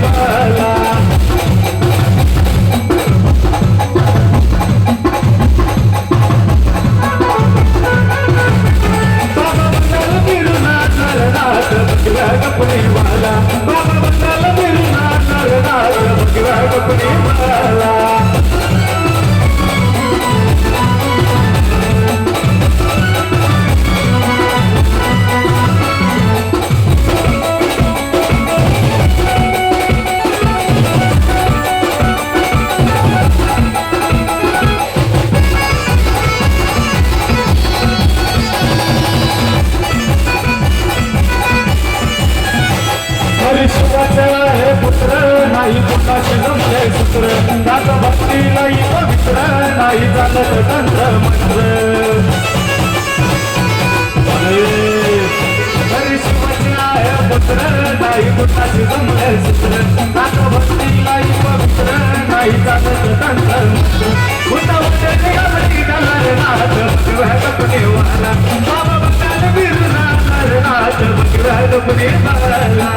बाला बाबा मंगल बिरुना नरनाथ बघिरा गपणे वाला बाबा मंगल बिरुना नरनाथ बघिरा गपणे वाला शिवाचा हे पुत्र नाही कुणाचे जमले सूत्र त्यात भक्तीला पवित्र नाही चालत तंत्र मंत्र हरी शिवाचा हे पुत्र नाही कुणाचे जमले सूत्र त्यात भक्तीला पवित्र नाही चालत तंत्र मंत्र उतावळे निघाली नरनाथ बघिरा गपणे वाला बाबा मंगल बिरुना नरनाथ बघिरा गपणे वाला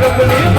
Company